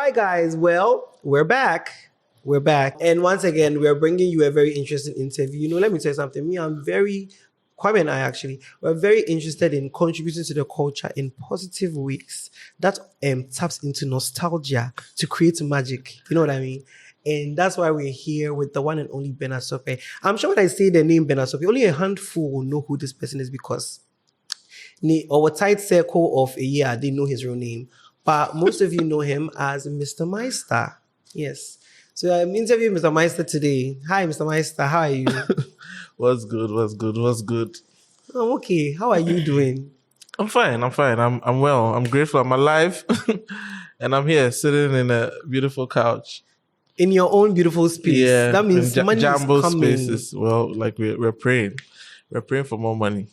Hi, guys. Well, we're back. We're back. And once again, we are bringing you a very interesting interview. Let me tell you something. Kwame and I actually, we're very interested in contributing to the culture in positive ways that taps into nostalgia to create magic. You know what I mean? And that's why we're here with the one and only Ben Asope. I'm sure when I say the name Ben Asope, only a handful will know who this person is because our tight circle of a year, they know his real name. But most of you know him as Mr. Meister. Yes. So I'm interviewing Mr. Meister today. Hi, Mr. Meister. How are you? What's good? I'm okay. How are you doing? I'm fine. I'm well. I'm grateful. I'm alive. And I'm here sitting in a beautiful couch. In your own beautiful space. Yeah. That means money Jumbo is coming. spaces. Well, like we're praying. We're praying for more money.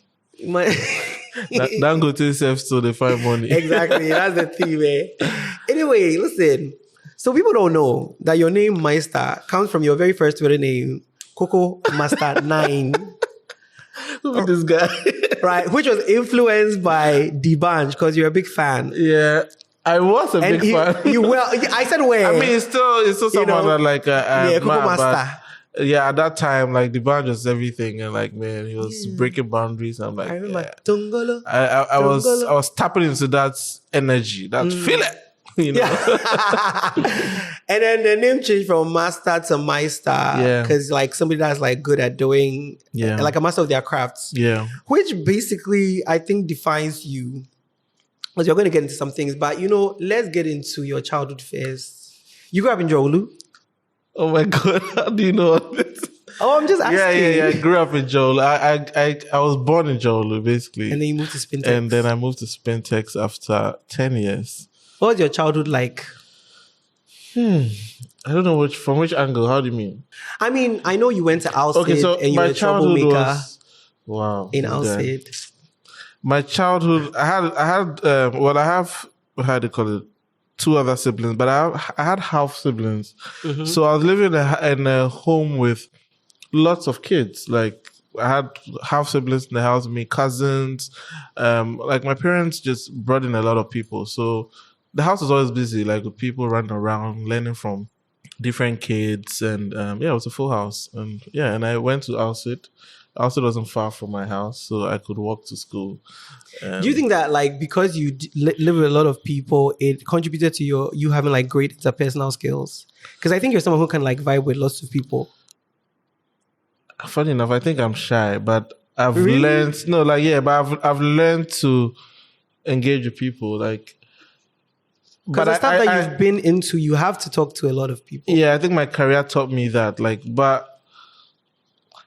Don't go to yourself so they find money. Exactly. That's the theme, eh? Anyway, listen. So people don't know that your name Meister comes from your very first Twitter name, Coco Master 9. Who is this guy? Right, which was influenced by D'banj because you're a big fan. Yeah, I was a big fan. I said where? I mean, it's still someone that like Coco Master. Yeah, at that time, like D'banj was everything, and like man, he was breaking boundaries. I'm like, I remember yeah. Tongolo. I was tapping into that energy, that feel it. Yeah. And then the name changed from Master to Meister. Yeah. Because like somebody that's like good at doing like a master of their crafts. Yeah. Which basically I think defines you. Because you're going to get into some things. But let's get into your childhood first. You grew up in Jolu? Oh my God. How do you know this? Oh, I'm just asking. Yeah. I grew up in Jolu. I was born in Jolu, basically. And then you moved to Spintex. And then I moved to Spintex after 10 years. What was your childhood like? I don't know from which angle. How do you mean? I mean, I know you went to Alcid and you were a troublemaker. Wow. In Alcid. My childhood, I have, how do you call it? 2 other siblings, but I had half siblings. Mm-hmm. So I was living in a home with lots of kids. Like I had half siblings in the house with me, cousins. Like my parents just brought in a lot of people. So the house was always busy, like with people running around, learning from different kids. And it was a full house. And I went to Alcid. Alcid wasn't far from my house, so I could walk to school. Do you think that like because you live with a lot of people, it contributed to you having like great interpersonal skills? Because I think you're someone who can like vibe with lots of people. Funny enough, I think I'm shy, but I've Really? learned. No, like but I've learned to engage with people. Like, because the stuff that you've been into, you have to talk to a lot of people. Yeah, I think my career taught me that. Like, but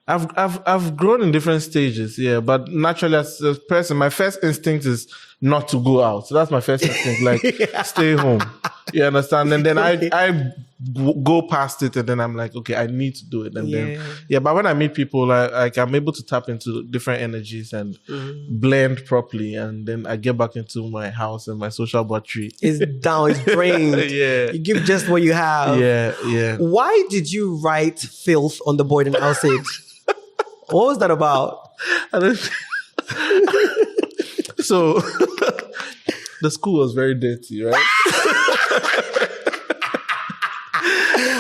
I've grown in different stages. Yeah, but naturally as a person, my first instinct is not to go out. So that's my first instinct. Like, stay home. You understand? And then I go past it, and then I'm like, okay, I need to do it. And then but when I meet people, like I'm able to tap into different energies and blend properly, and then I get back into my house and my social battery. It's down, it's drained. Yeah. You give just what you have. Yeah. Why did you write filth on the board in Alcid? What was that about? So the school was very dirty, right?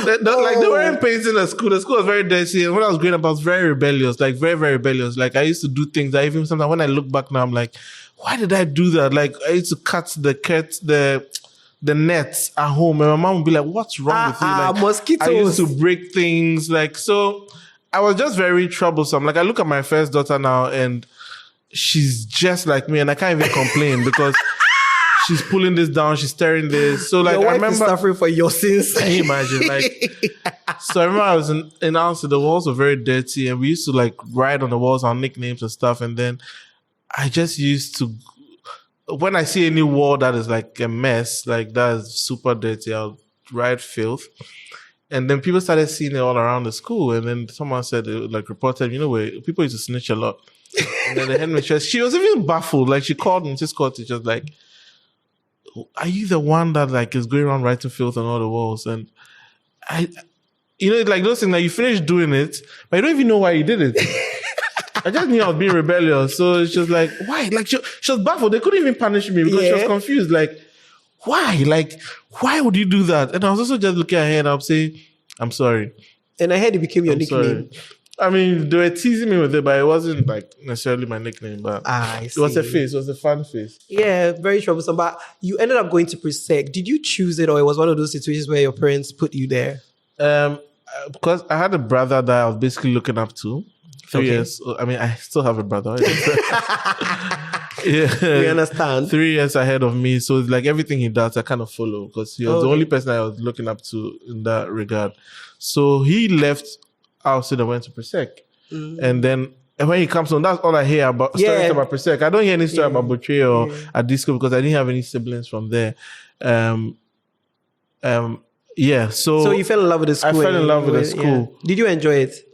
Like they weren't painting the school. The school was very dirty. And when I was growing up, I was very rebellious, like very, very rebellious. Like I used to do things that even sometimes when I look back now, I'm like, why did I do that? Like I used to cut the nets at home, and my mom would be like, what's wrong with you? Like mosquitoes. I used to break things. Like, so I was just very troublesome. Like I look at my first daughter now and she's just like me, and I can't even complain because she's pulling this down, she's tearing this. So like your wife I remember is suffering for your sins. Can you imagine? Like, so I remember I was in Alcid, the walls were very dirty, and we used to like write on the walls our nicknames and stuff. And then I just used to, when I see any wall that is like a mess, like that is super dirty, I'll write filth. And then people started seeing it all around the school. And then someone said, like reported, where people used to snitch a lot. And then the headmistress, she was even baffled. Like she called and just called teachers like, are you the one that like is going around writing filth on all the walls? And like those things, like you finish doing it, but you don't even know why you did it. I just knew I was being rebellious. So it's just like, why? Like she was baffled. They couldn't even punish me because she was confused. Like, why? Like, why would you do that? And I was also just looking at her and I'm saying, I'm sorry. And I heard it became your I'm nickname. sorry. I mean, they were teasing me with it, but it wasn't like necessarily my nickname. But I it was a see. face. It was a fun face. Yeah, very troublesome. But you ended up going to Presec. Did you choose it, or it was one of those situations where your parents put you there? Because I had a brother that I was basically looking up to. 3 years. I mean, I still have a brother. Yeah, We understand. 3 years ahead of me. So it's like everything he does, I kind of follow because he was the only person I was looking up to in that regard. So he left Alcid and went to Presec. And then when he comes on, that's all I hear about stories about Presec. I don't hear any story about Boucher or at disco because I didn't have any siblings from there. Yeah, so you fell in love with the school. I fell in love with the school. Yeah. Did you enjoy it?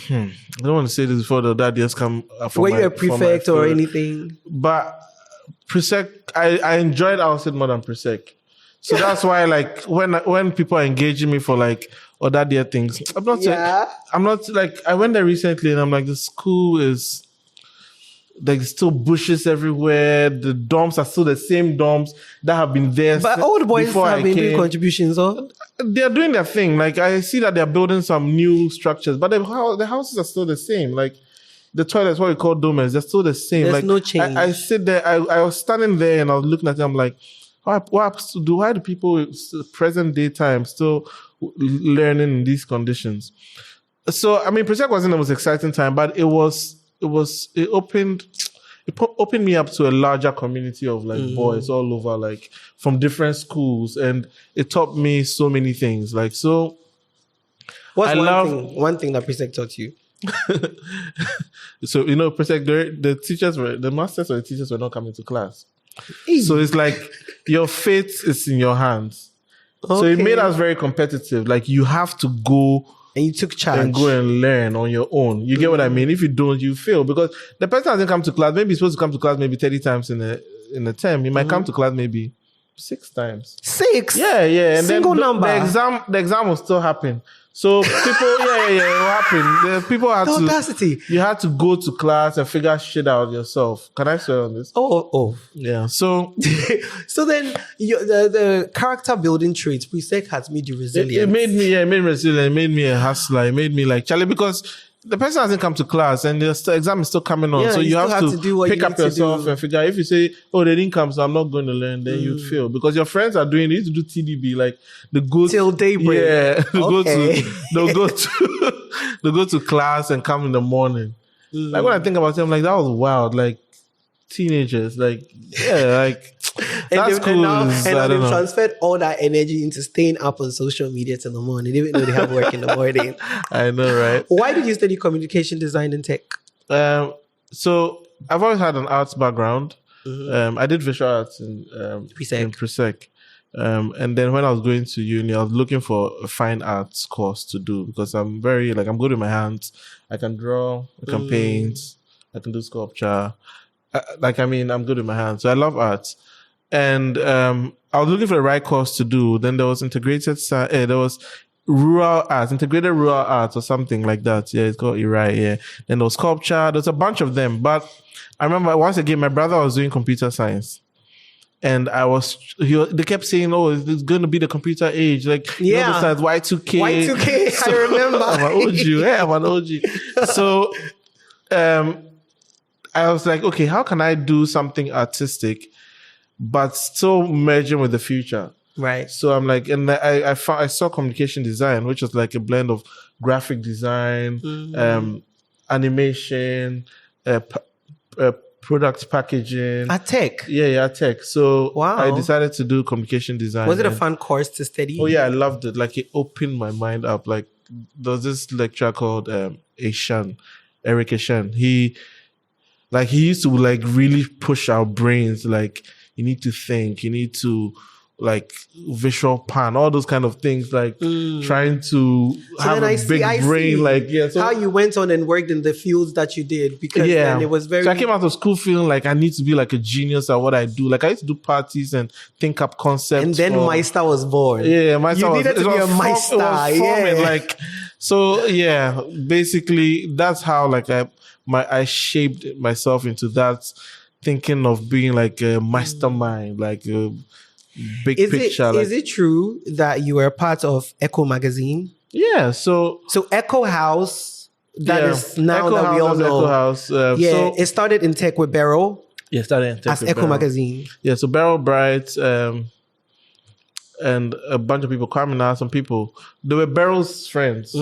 I don't want to say this before the dad just come. Were you a prefect or anything? But Presec, I enjoyed Alcid more than Presec. So that's why, like, when people are engaging me for like other dear things, I'm not like, I went there recently and I'm like, the school is like still bushes everywhere. The dorms are still the same dorms that have been there. But old boys have been doing contributions, or they're doing their thing. Like, I see that they're building some new structures, but the houses are still the same. Like, the toilets, what we call domers, they're still the same. There's like, no change. I sit there. I was standing there and I was looking at them. I'm like, why do people present day time still learning in these conditions? So I mean, Presec wasn't the most exciting time, but it opened me up to a larger community of like boys all over, like from different schools, and it taught me so many things. Like, so what's one thing that Presec taught you? So, Presec, the masters or the teachers were not coming to class. So it's like your fate is in your hands. Okay. So it made us very competitive. Like, you have to go and you took charge and go and learn on your own. You get what I mean? If you don't, you fail because the person hasn't come to class. Maybe he's supposed to come to class maybe 30 times in a term. He might come to class maybe 6 times. 6? Yeah. And Single then number. The exam will still happen. So people, it will happen. The people had the audacity. You had to go to class and figure shit out yourself. Can I swear on this? Oh. Yeah. So, so then the character building traits, Presec has made you resilient. It made me resilient. It made me a hustler. It made me like Charlie, because the person hasn't come to class and the exam is still coming on. Yeah, so you have to do what pick up yourself and figure out. If you say, oh, they didn't come, so I'm not going to learn, then you'd fail. Because your friends are doing, they used to do TDB, like the good till daybreak. Yeah. They'll go to class and come in the morning. Like, when I think about it, I'm like, that was wild. Like, teenagers, like, yeah, like, that's cool. And now they've transferred all that energy into staying up on social media till the morning, even though they have work in the morning. I know, right? Why did you study communication design and tech? So I've always had an arts background. I did visual arts in Presec. And then when I was going to uni, I was looking for a fine arts course to do because I'm very, like, I'm good with my hands. I can draw, I can paint, I can do sculpture. I'm good with my hands. So I love arts. And I was looking for the right course to do. Then there was integrated rural arts or something like that. Yeah, it's called ERI. Yeah. Then there was sculpture. There's a bunch of them. But I remember once again, my brother was doing computer science. And they kept saying, oh, it's going to be the computer age. Like, Y2K. Y2K, I remember. I'm an OG. So I was like, okay, how can I do something artistic but still merging with the future? Right. So I'm like, and I saw communication design, which was like a blend of graphic design, animation, product packaging. At tech? Yeah, tech. So wow. I decided to do communication design. Was it a fun course to study? Oh yeah, I loved it. Like, it opened my mind up. Like, there was this lecturer called Eric Eshan. He used to like really push our brains. Like, you need to think, you need to like visual pan, all those kind of things, like trying to have a big brain. Like, yeah. So how you went on and worked in the fields that you did, because then it was very. So I came out of school feeling like I need to be like a genius at what I do. Like, I used to do parties and think up concepts. And then Meister was born. Yeah, Meister you needed to be a Meister. Yeah. Like, so yeah, basically that's how like I shaped myself into that, thinking of being like a mastermind, like big Is picture. it true that you were part of Echo magazine? Yeah, so Echo House, that is now Echo that we House all is know. Echo House. It started in tech with Beryl started in tech as with Echo Beryl. magazine. Yeah, so Beryl Bright and a bunch of people, Kwame, some people, they were Beryl's friends.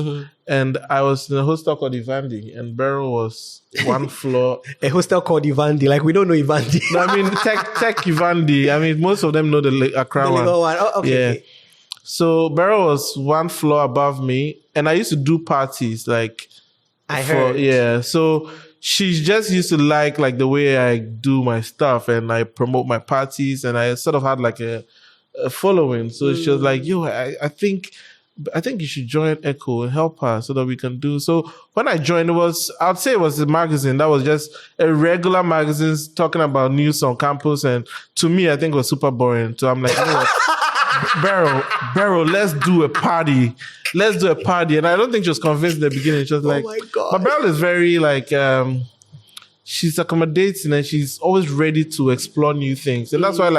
And I was in a hostel called Ivandi, and Beryl was one floor. A hostel called Ivandi, like we don't know Ivandi. No, I mean tech Ivandi. I mean most of them know the Accra The one. legal one. Oh, okay. Yeah. Okay. So Beryl was one floor above me, and I used to do parties like. I heard. Yeah. So she just used to like the way I do my stuff, and I promote my parties, and I sort of had like a following. So she was like, "Yo, I think you should join Echo and help her so that we can do." So when I joined, I'd say it was a magazine that was just a regular magazine talking about news on campus, and to me, I think it was super boring. So I'm like, you know what? Beryl, let's do a party. And I don't think she was convinced in the beginning. She was like, oh my God. But Beryl is very she's accommodating and she's always ready to explore new things. And that's why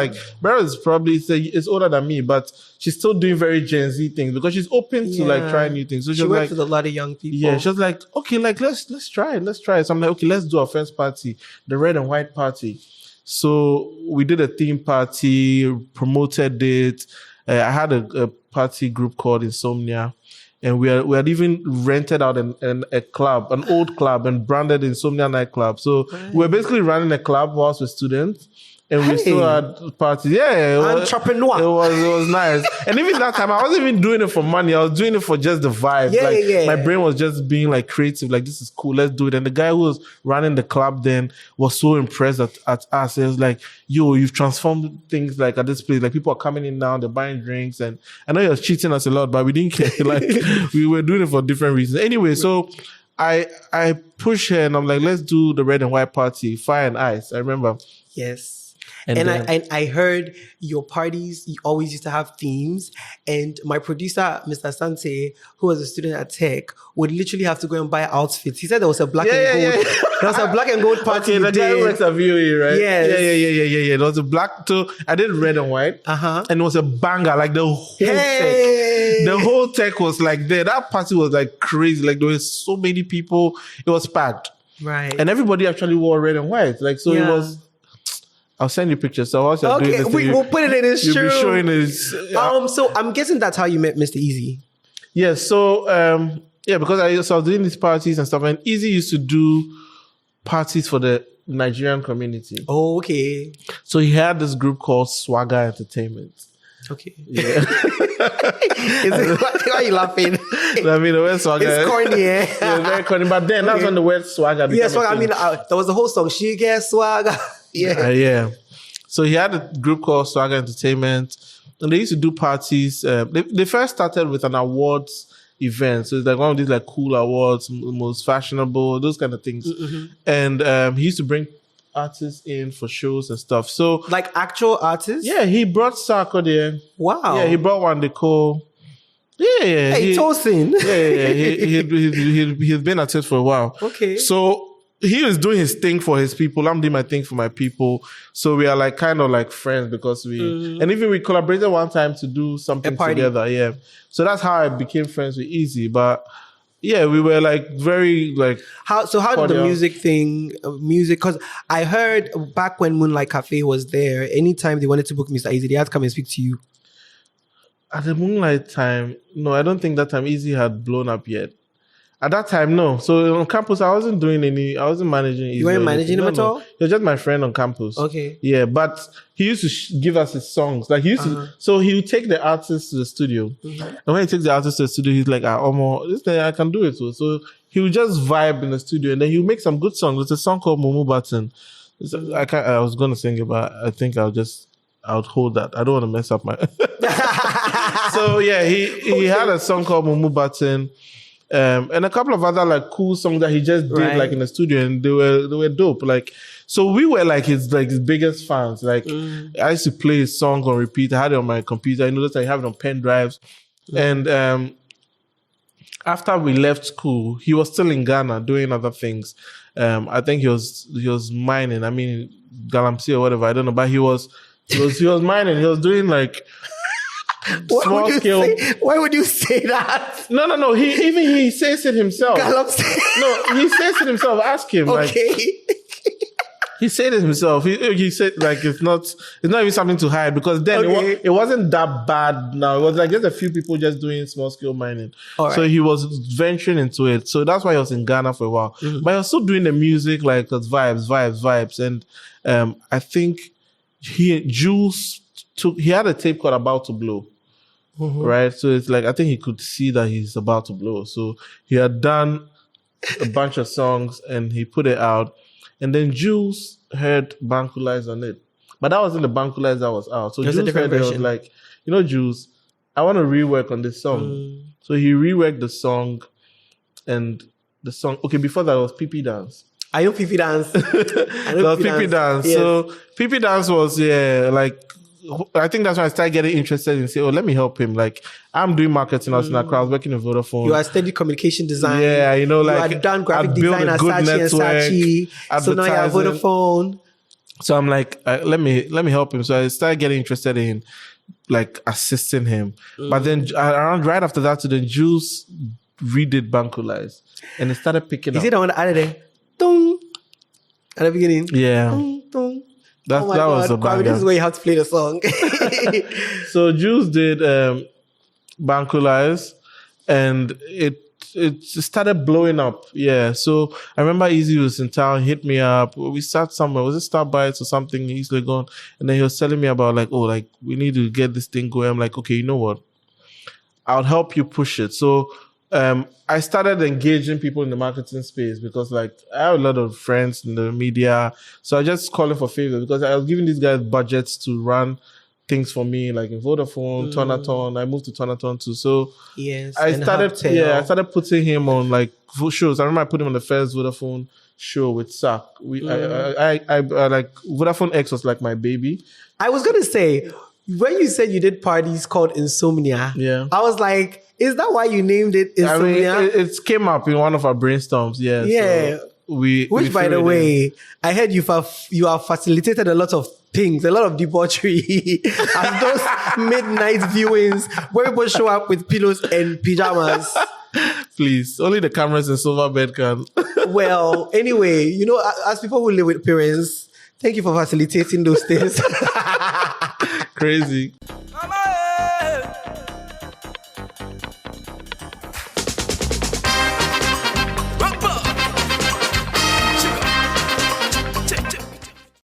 Beryl is probably is older than me, but she's still doing very Gen Z things because she's open to trying new things. So she works with a lot of young people. Yeah, she was like, okay, let's try it. So I'm like, okay, let's do our first party, the red and white party. So we did a theme party, promoted it. I had a party group called Insomnia, and we had even rented out a club, an old club, and branded Insomnia nightclub. So we were basically running a club whilst we're students. And we still had parties. Yeah, entrepreneur. It was nice. And even that time, I wasn't even doing it for money. I was doing it for just the vibe. My brain was just being like creative. Like, this is cool. Let's do it. And the guy who was running the club then was so impressed at us. He was like, yo, you've transformed things like at this place. Like, people are coming in now, they're buying drinks. And I know he was cheating us a lot, but we didn't care. Like, we were doing it for different reasons. Anyway, so I pushed her and I'm like, let's do the red and white party, fire and ice. I remember. Yes. And I heard your parties, you always used to have themes. And my producer, Mr. Asante, who was a student at Tech, would literally have to go and buy outfits. He said there was a black and gold. There was a black and gold party. Okay, the guy who works at VOE, right? Yes. Yeah. There was a black, so I did red and white. And it was a banger, like the whole tech. The whole tech was like there. That party was like crazy. Like, there were so many people. It was packed. Right. And everybody actually wore red and white. Like, so it was... I'll send you pictures. So once you're doing this, we'll put it in his You'll be showing this. So I'm guessing that's how you met Mr. Easy. Yeah. So because I was doing these parties and stuff, and Easy used to do parties for the Nigerian community. Oh, okay. So he had this group called Swagger Entertainment. Okay. Yeah. Why are you laughing? I mean, the word swagger. It's corny, eh? Yeah, very corny. But then that's when the word swagger became swagger. I mean, there was a whole song. She gets swagger. Yeah. So he had a group called Swagger Entertainment, and they used to do parties. They first started with an awards event. So it's like one of these like cool awards, most fashionable, those kind of things. And he used to bring artists in for shows and stuff. So like actual artists? Yeah, he brought Sarko there. Wow. Yeah, he brought Wandeko. Yeah. Hey, Tosin. Yeah. He's been at it for a while. Okay. So he was doing his thing for his people. I'm doing my thing for my people. So we are like kind of like friends because and even we collaborated one time to do something together. Yeah. So that's how I became friends with Easy. But yeah, we were like very like how did the music thing because I heard back when Moonlight Cafe was there, anytime they wanted to book Mr. Easy, they had to come and speak to you. At the Moonlight time, no, I don't think that time Easy had blown up yet. At that time, no. So on campus, I wasn't managing Easy. You weren't managing him at all? He was just my friend on campus. Okay. Yeah, but he used to give us his songs. Like he used to, so he would take the artist to the studio. And when he takes the artist to the studio, he's like, this thing, I can do it too. So he would just vibe in the studio and then he would make some good songs. There's a song called Mumu Button. I was going to sing it, but I think I would hold that. I don't want to mess up my... So yeah, he had a song called Mumu Button. And a couple of other like cool songs that he just did like in the studio, and they were dope. Like, so we were like his biggest fans. Like, I used to play his song on repeat. I had it on my computer. I noticed I have it on pen drives. And after we left school, he was still in Ghana doing other things. I think he was mining. I mean, Galamsey or whatever. I don't know, but he was He was mining. He was doing like small scale. Why would you say that? No. He says it himself. No, he says it himself. Ask him. Okay. Like, he said it himself. He said like it's not even something to hide because then it wasn't that bad. Now it was like just a few people just doing small scale mining. Right. So he was venturing into it. So that's why he was in Ghana for a while. Mm-hmm. But he was still doing the music like those vibes. And I think Jules he had a tape called About to Blow. Mm-hmm. Right. So it's like I think he could see that he's about to blow. So he had done a bunch of songs and he put it out. And then Jules heard Bankulize on it. But that wasn't the Bankulize that was out. So Jules heard it, was like, Jules, I want to rework on this song. So he reworked the song and the song. Okay, before that was PP Dance. I know PP Dance. PP Dance. Yes. So PP Dance was, I think that's when I started getting interested in saying, let me help him. Like, I'm doing marketing out in Accra. I was working in Vodafone. You are studying communication design. Yeah, like... You are done graphic design at Sachi. So now you have Vodafone. So I'm like, let me help him. So I started getting interested in, like, assisting him. But then right after that, then Jules redid Bankulize. And it started picking up. Is it the one that added it? Dong. At the beginning? Yeah. Dong, dong. That was a banger. This is where you have to play the song. So Jules did Bankulize and it started blowing up. Yeah. So I remember Easy was in town, hit me up. We sat somewhere. Was it Starbites or something? He's like gone. And then he was telling me about we need to get this thing going. I'm like, okay, you know what? I'll help you push it. So I started engaging people in the marketing space because I have a lot of friends in the media. So I just calling for favors because I was giving these guys budgets to run things for me, like in Vodafone, Tonaton. I moved to Tonaton too. So yes, I started putting him on shows. I remember I put him on the first Vodafone show with Sak. I Vodafone X was like my baby. I was gonna say, when you said you did parties called Insomnia, I was like, is that why you named it Insomnia? I mean, it came up in one of our brainstorms. Yeah. Yeah. So which, by the way, I heard you have facilitated a lot of things, a lot of debauchery, and those midnight viewings where people show up with pillows and pajamas. Please, only the cameras in silver bed can. Well, anyway, as people who live with parents, thank you for facilitating those things. Crazy.